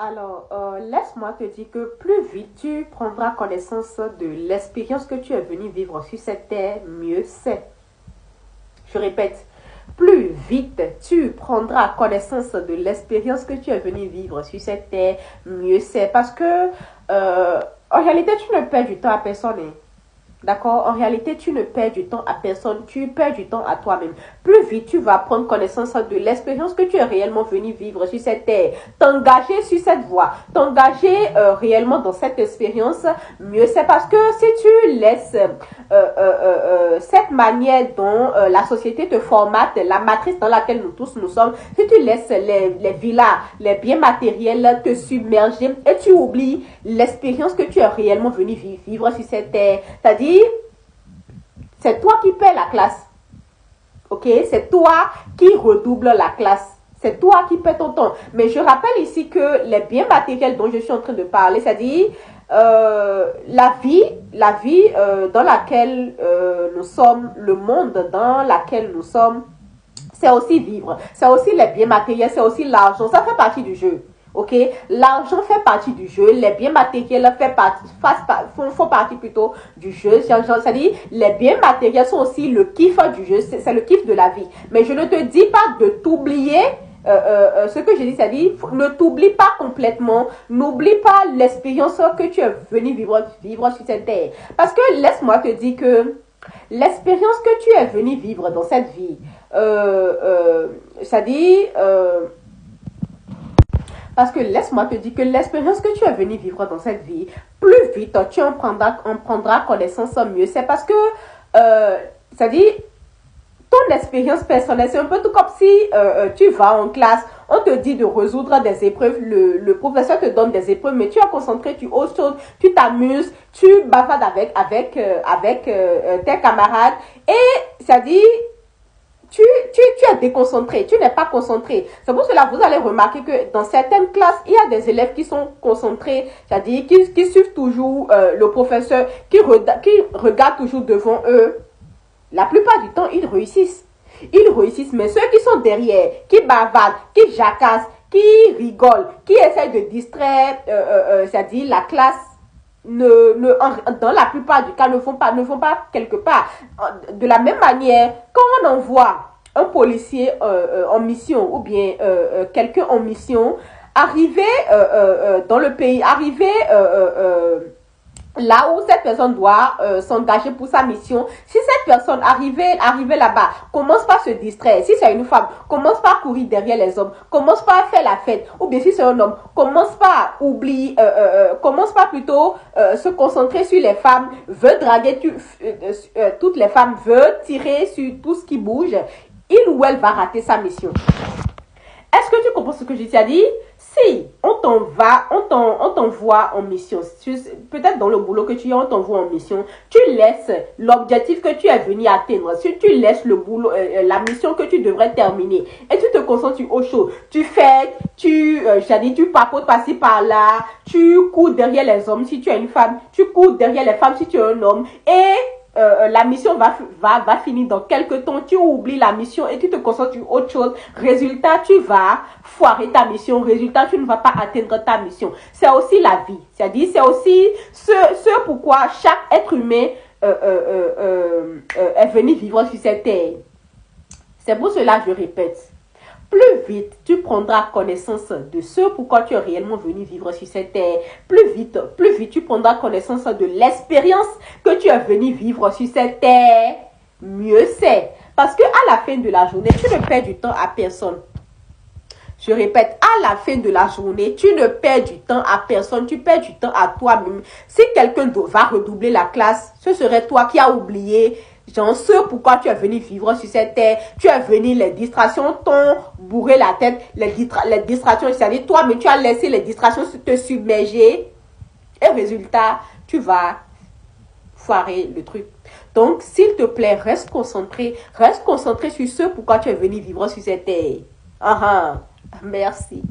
Laisse-moi te dire que plus vite tu prendras connaissance de l'expérience que tu es venu vivre sur cette terre, mieux c'est. Je répète, plus vite tu prendras connaissance de l'expérience que tu es venu vivre sur cette terre, mieux c'est. Parce que, en réalité, tu ne perds du temps à personne. Hein. D'accord? En réalité, tu ne perds du temps à personne, tu perds du temps à toi-même. Plus vite tu vas prendre connaissance de l'expérience que tu es réellement venu vivre sur cette terre, t'engager sur cette voie, t'engager réellement dans cette expérience, mieux c'est parce que si tu laisses cette manière dont la société te formate, la matrice dans laquelle nous tous nous sommes, si tu laisses les villas, les biens matériels te submerger et tu oublies l'expérience que tu es réellement venu vivre sur cette terre, c'est-à-dire c'est toi qui paies la classe. Ok? C'est toi qui redouble la classe. C'est toi qui paies ton temps. Mais je rappelle ici que les biens matériels dont je suis en train de parler, c'est-à-dire la vie dans laquelle nous sommes, le monde dans lequel nous sommes, c'est aussi vivre. C'est aussi les biens matériels, c'est aussi l'argent. Ça fait partie du jeu. Ok, l'argent fait partie du jeu, les biens matériels font partie plutôt du jeu. C'est-à-dire, les biens matériels sont aussi le kiff du jeu, c'est le kiff de la vie. Mais je ne te dis pas de t'oublier. Ce que je dis, c'est-à-dire, ne t'oublie pas complètement, n'oublie pas l'expérience que tu es venu vivre sur cette terre. Parce que laisse-moi te dire que l'expérience que tu es venu vivre dans cette vie, c'est-à-dire, parce que laisse-moi te dire que l'expérience que tu es venu vivre dans cette vie, plus vite tu en prendras connaissance, mieux c'est parce que, c'est-à-dire, ton expérience personnelle, c'est un peu tout comme si tu vas en classe, on te dit de résoudre des épreuves, le professeur te donne des épreuves, mais tu es concentré, tu autre chose, tu t'amuses, tu bavardes avec tes camarades, et c'est-à-dire, tu es déconcentré, tu n'es pas concentré. C'est pour cela que vous allez remarquer que dans certaines classes, il y a des élèves qui sont concentrés, c'est-à-dire qui suivent toujours le professeur, qui regardent toujours devant eux. La plupart du temps, ils réussissent. Ils réussissent, mais ceux qui sont derrière, qui bavardent, qui jacassent, qui rigolent, qui essayent de distraire, c'est-à-dire la classe, dans la plupart du cas, ne vont pas quelque part. De la même manière, quand on envoie un policier en mission ou bien quelqu'un en mission, arriver dans le pays, arriver là où cette personne doit s'engager pour sa mission, si cette personne arrivée là-bas commence par se distraire, si c'est une femme, commence par courir derrière les hommes, commence par faire la fête, ou bien si c'est un homme, commence par oublier, commence par plutôt se concentrer sur les femmes, veut draguer toutes les femmes, veut tirer sur tout ce qui bouge, il ou elle va rater sa mission. Est-ce que tu comprends ce que je t'ai dit? Si on t'envoie en mission, peut-être dans le boulot que tu as, on t'envoie en mission, tu laisses l'objectif que tu es venu atteindre, si tu laisses le boulot, la mission que tu devrais terminer, et tu te concentres sur autre chose, tu fais, tu papotes par-ci par-là, tu cours derrière les hommes si tu es une femme, tu cours derrière les femmes si tu es un homme, et la mission va finir dans quelques temps, tu oublies la mission et tu te concentres sur autre chose. Résultat, tu vas foirer ta mission. Résultat, tu ne vas pas atteindre ta mission. C'est aussi la vie. C'est-à-dire, c'est aussi ce pourquoi chaque être humain est venu vivre sur cette terre. C'est pour cela que je répète. Plus vite tu prendras connaissance de ce pourquoi tu es réellement venu vivre sur cette terre, plus vite tu prendras connaissance de l'expérience que tu es venu vivre sur cette terre, mieux c'est. Parce que à la fin de la journée, tu ne perds du temps à personne. Je répète, à la fin de la journée, tu ne perds du temps à personne, tu perds du temps à toi-même. Si quelqu'un va redoubler la classe, ce serait toi qui as oublié. Genre, ce pourquoi tu es venu vivre sur cette terre, tu es venu, les distractions t'ont bourré la tête, les distractions, c'est-à-dire toi, mais tu as laissé les distractions te submerger, et résultat, tu vas foirer le truc. Donc, s'il te plaît, reste concentré sur ce pourquoi tu es venu vivre sur cette terre. Merci.